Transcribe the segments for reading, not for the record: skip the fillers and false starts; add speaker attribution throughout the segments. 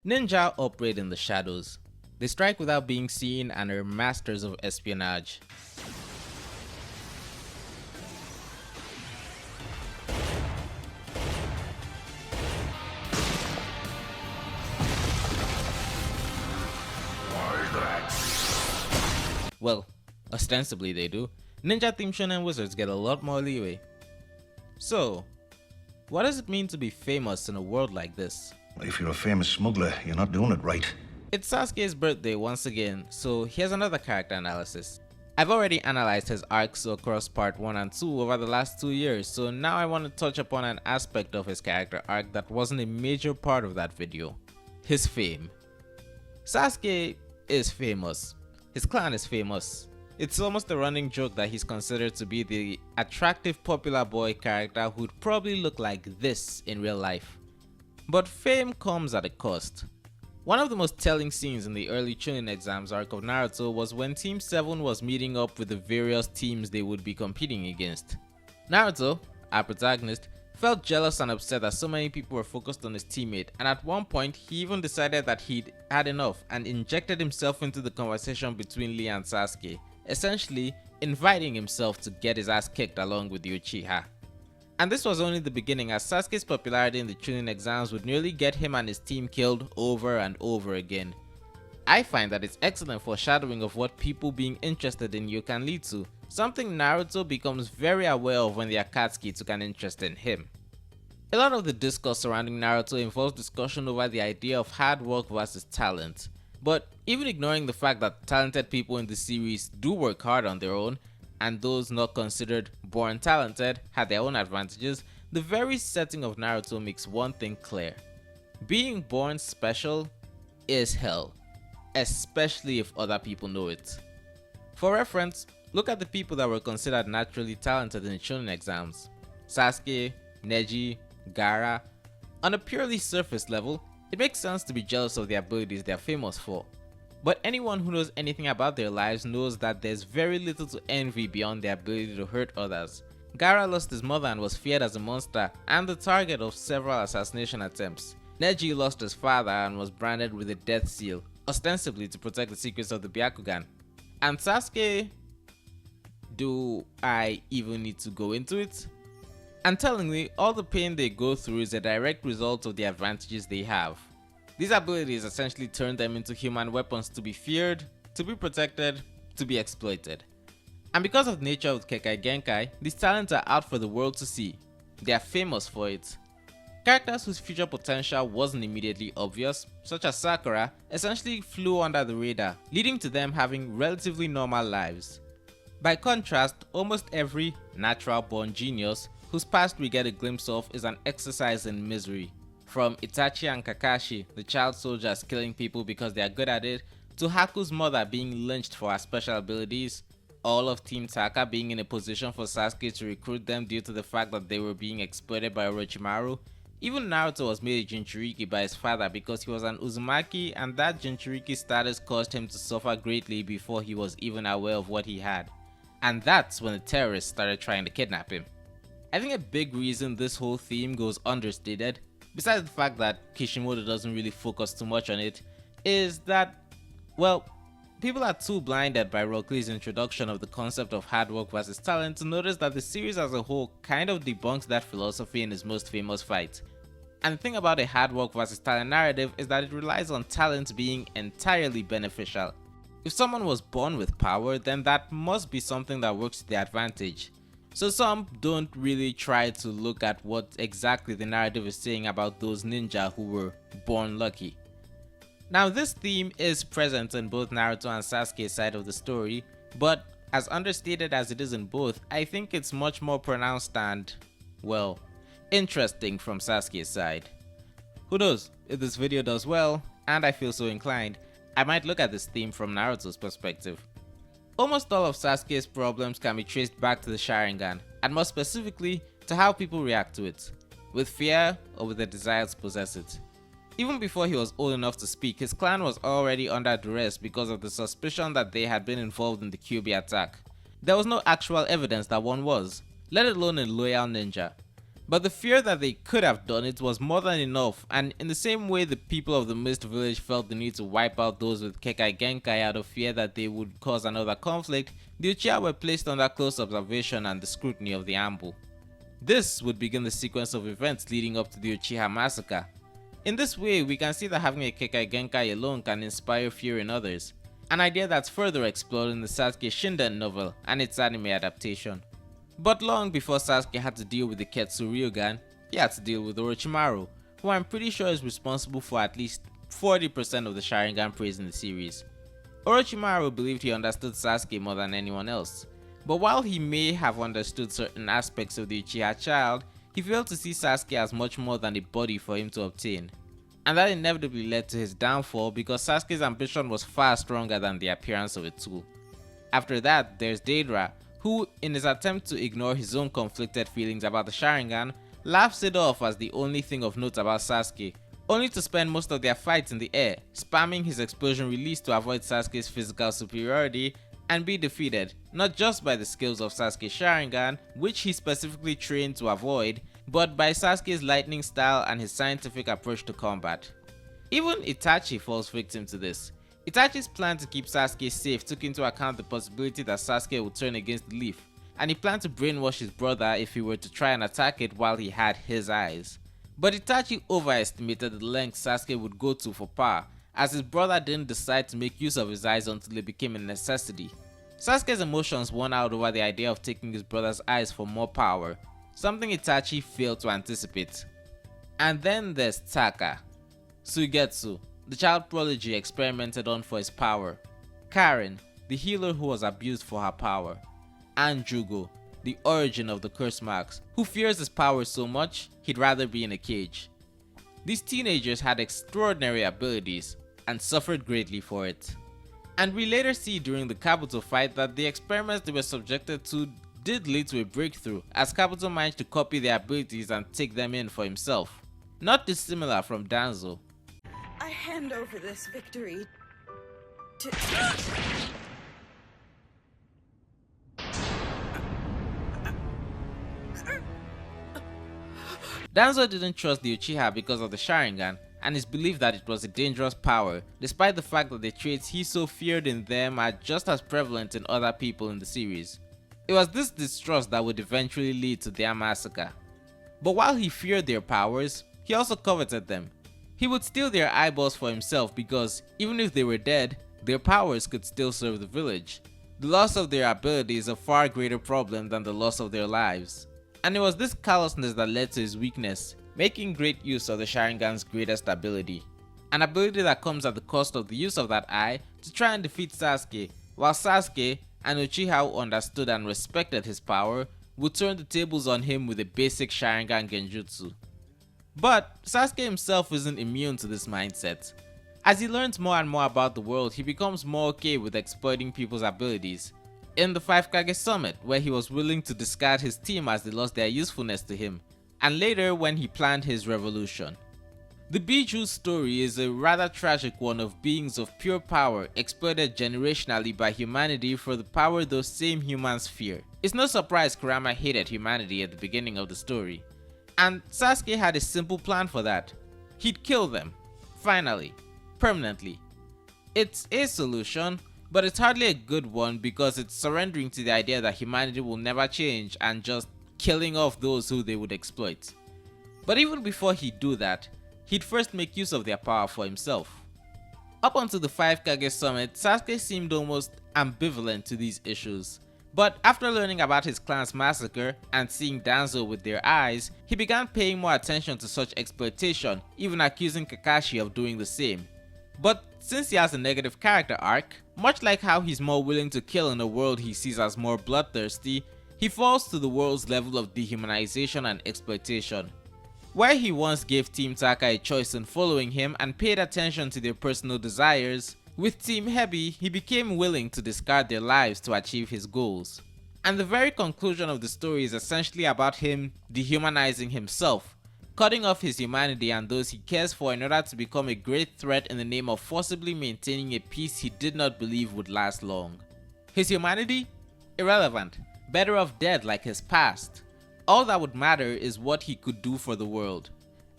Speaker 1: Ninja operate in the shadows. They strike without being seen and are masters of espionage. Well, ostensibly they do. Ninja-themed shonen wizards get a lot more leeway. So, what does it mean to be famous in a world like this?
Speaker 2: If you're a famous smuggler, you're not doing it right.
Speaker 1: It's Sasuke's birthday once again, so here's another character analysis. I've already analyzed his arcs across part 1 and 2 over the last 2 years, so now I want to touch upon an aspect of his character arc that wasn't a major part of that video. His fame. Sasuke is famous. His clan is famous. It's almost a running joke that he's considered to be the attractive popular boy character who'd probably look like this in real life. But fame comes at a cost. One of the most telling scenes in the early Chunin exams arc of Naruto was when Team 7 was meeting up with the various teams they would be competing against. Naruto, our protagonist, felt jealous and upset that so many people were focused on his teammate, and at one point he even decided that he'd had enough and injected himself into the conversation between Lee and Sasuke, essentially inviting himself to get his ass kicked along with the Uchiha. And this was only the beginning, as Sasuke's popularity in the Chunin exams would nearly get him and his team killed over and over again. I find that it's excellent foreshadowing of what people being interested in you can lead to, something Naruto becomes very aware of when the Akatsuki took an interest in him. A lot of the discourse surrounding Naruto involves discussion over the idea of hard work versus talent, but even ignoring the fact that talented people in the series do work hard on their own, and those not considered born talented had their own advantages, the very setting of Naruto makes one thing clear. Being born special is hell, especially if other people know it. For reference, look at the people that were considered naturally talented in the Chunin exams. Sasuke, Neji, Gaara. On a purely surface level, it makes sense to be jealous of the abilities they are famous for. But anyone who knows anything about their lives knows that there's very little to envy beyond their ability to hurt others. Gaara lost his mother and was feared as a monster and the target of several assassination attempts. Neji lost his father and was branded with a death seal, ostensibly to protect the secrets of the Byakugan. And Sasuke? Do I even need to go into it? And tellingly, all the pain they go through is a direct result of the advantages they have. These abilities essentially turn them into human weapons to be feared, to be protected, to be exploited. And because of the nature of Kekai Genkai, these talents are out for the world to see. They are famous for it. Characters whose future potential wasn't immediately obvious, such as Sakura, essentially flew under the radar, leading to them having relatively normal lives. By contrast, almost every natural-born genius whose past we get a glimpse of is an exercise in misery. From Itachi and Kakashi, the child soldiers killing people because they are good at it, to Haku's mother being lynched for her special abilities, all of Team Taka being in a position for Sasuke to recruit them due to the fact that they were being exploited by Orochimaru. Even Naruto was made a Jinchuriki by his father because he was an Uzumaki, and that Jinchuriki status caused him to suffer greatly before he was even aware of what he had. And that's when the terrorists started trying to kidnap him. I think a big reason this whole theme goes understated, besides the fact that Kishimoto doesn't really focus too much on it, is that, well, people are too blinded by Rock Lee's introduction of the concept of hard work versus talent to notice that the series as a whole kind of debunks that philosophy in his most famous fight. And the thing about a hard work versus talent narrative is that it relies on talent being entirely beneficial. If someone was born with power, then that must be something that works to their advantage. So some don't really try to look at what exactly the narrative is saying about those ninja who were born lucky. Now this theme is present in both Naruto and Sasuke's side of the story, but as understated as it is in both, I think it's much more pronounced and, well, interesting from Sasuke's side. Who knows, if this video does well, and I feel so inclined, I might look at this theme from Naruto's perspective. Almost all of Sasuke's problems can be traced back to the Sharingan, and more specifically, to how people react to it, with fear or with a desire to possess it. Even before he was old enough to speak, his clan was already under duress because of the suspicion that they had been involved in the Kyuubi attack. There was no actual evidence that one was, let alone a loyal ninja. But the fear that they could have done it was more than enough, and in the same way the people of the Mist Village felt the need to wipe out those with Kekai Genkai out of fear that they would cause another conflict, the Uchiha were placed under close observation and the scrutiny of the Ambu. This would begin the sequence of events leading up to the Uchiha massacre. In this way, we can see that having a Kekai Genkai alone can inspire fear in others, an idea that's further explored in the Sasuke Shinden novel and its anime adaptation. But long before Sasuke had to deal with the Ketsu Ryugan, he had to deal with Orochimaru, who I'm pretty sure is responsible for at least 40% of the Sharingan praise in the series. Orochimaru believed he understood Sasuke more than anyone else, but while he may have understood certain aspects of the Uchiha child, he failed to see Sasuke as much more than a body for him to obtain. And that inevitably led to his downfall because Sasuke's ambition was far stronger than the appearance of a tool. After that, there's Deidara, who, in his attempt to ignore his own conflicted feelings about the Sharingan, laughs it off as the only thing of note about Sasuke, only to spend most of their fights in the air, spamming his explosion release to avoid Sasuke's physical superiority and be defeated, not just by the skills of Sasuke's Sharingan, which he specifically trained to avoid, but by Sasuke's lightning style and his scientific approach to combat. Even Itachi falls victim to this. Itachi's plan to keep Sasuke safe took into account the possibility that Sasuke would turn against the leaf, and he planned to brainwash his brother if he were to try and attack it while he had his eyes. But Itachi overestimated the length Sasuke would go to for power, as his brother didn't decide to make use of his eyes until it became a necessity. Sasuke's emotions won out over the idea of taking his brother's eyes for more power, something Itachi failed to anticipate. And then there's Taka, Suigetsu, the child prodigy experimented on for his power, Karen, the healer who was abused for her power, and Jugo, the origin of the curse marks, who fears his power so much he'd rather be in a cage. These teenagers had extraordinary abilities and suffered greatly for it. And we later see during the Kabuto fight that the experiments they were subjected to did lead to a breakthrough, as Kabuto managed to copy their abilities and take them in for himself. Not dissimilar from Danzo.
Speaker 3: I hand over this victory to...
Speaker 1: Danzo didn't trust the Uchiha because of the Sharingan, and is believed that it was a dangerous power, despite the fact that the traits he so feared in them are just as prevalent in other people in the series. It was this distrust that would eventually lead to their massacre. But while he feared their powers, he also coveted them. He would steal their eyeballs for himself because, even if they were dead, their powers could still serve the village. The loss of their ability is a far greater problem than the loss of their lives. And it was this callousness that led to his weakness, making great use of the Sharingan's greatest ability. An ability that comes at the cost of the use of that eye to try and defeat Sasuke, while Sasuke, an Uchiha who understood and respected his power, would turn the tables on him with a basic Sharingan Genjutsu. But Sasuke himself isn't immune to this mindset. As he learns more and more about the world, he becomes more okay with exploiting people's abilities. In the 5 Kage Summit, where he was willing to discard his team as they lost their usefulness to him, and later when he planned his revolution. The Biju story is a rather tragic one of beings of pure power exploited generationally by humanity for the power those same humans fear. It's no surprise Kurama hated humanity at the beginning of the story. And Sasuke had a simple plan for that. He'd kill them. Finally. Permanently. It's a solution, but it's hardly a good one because it's surrendering to the idea that humanity will never change and just killing off those who they would exploit. But even before he'd do that, he'd first make use of their power for himself. Up until the 5 Kage Summit, Sasuke seemed almost ambivalent to these issues. But after learning about his clan's massacre and seeing Danzo with their eyes, he began paying more attention to such exploitation, even accusing Kakashi of doing the same. But since he has a negative character arc, much like how he's more willing to kill in a world he sees as more bloodthirsty, he falls to the world's level of dehumanization and exploitation. Where he once gave Team Taka a choice in following him and paid attention to their personal desires, with Team Hebi, he became willing to discard their lives to achieve his goals. And the very conclusion of the story is essentially about him dehumanizing himself, cutting off his humanity and those he cares for in order to become a great threat in the name of forcibly maintaining a peace he did not believe would last long. His humanity? Irrelevant. Better off dead like his past. All that would matter is what he could do for the world.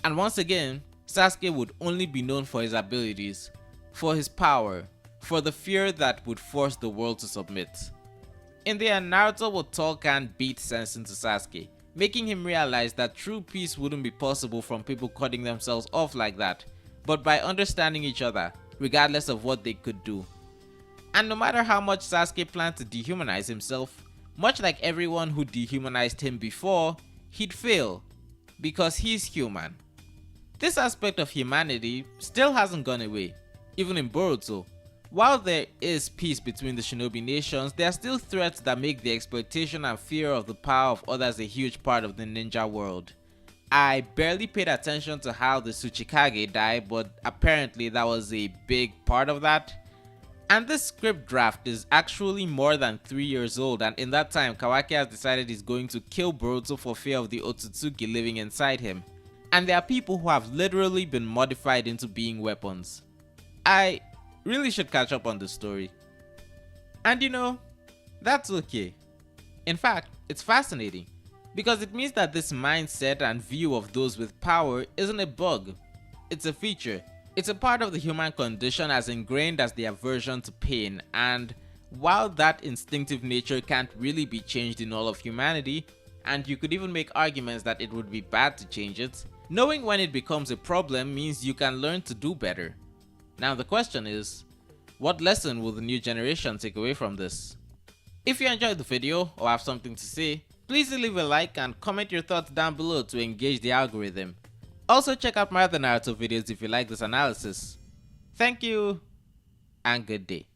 Speaker 1: And once again, Sasuke would only be known for his abilities, for his power, for the fear that would force the world to submit. In the end, Naruto would talk and beat sense into Sasuke, making him realize that true peace wouldn't be possible from people cutting themselves off like that, but by understanding each other, regardless of what they could do. And no matter how much Sasuke planned to dehumanize himself, much like everyone who dehumanized him before, he'd fail, because he's human. This aspect of humanity still hasn't gone away, even in Boruto. While there is peace between the shinobi nations, there are still threats that make the exploitation and fear of the power of others a huge part of the ninja world. I barely paid attention to how the Tsuchikage died, but apparently that was a big part of that. And this script draft is actually more than 3 years old, and in that time Kawaki has decided he's going to kill Boruto for fear of the Otsutsuki living inside him. And there are people who have literally been modified into being weapons. I really should catch up on this story. And you know, that's okay. In fact, it's fascinating, because it means that this mindset and view of those with power isn't a bug, it's a feature. It's a part of the human condition as ingrained as the aversion to pain, and while that instinctive nature can't really be changed in all of humanity, and you could even make arguments that it would be bad to change it, knowing when it becomes a problem means you can learn to do better. Now the question is, what lesson will the new generation take away from this? If you enjoyed the video or have something to say, please leave a like and comment your thoughts down below to engage the algorithm. Also check out my other Naruto videos if you like this analysis. Thank you and good day.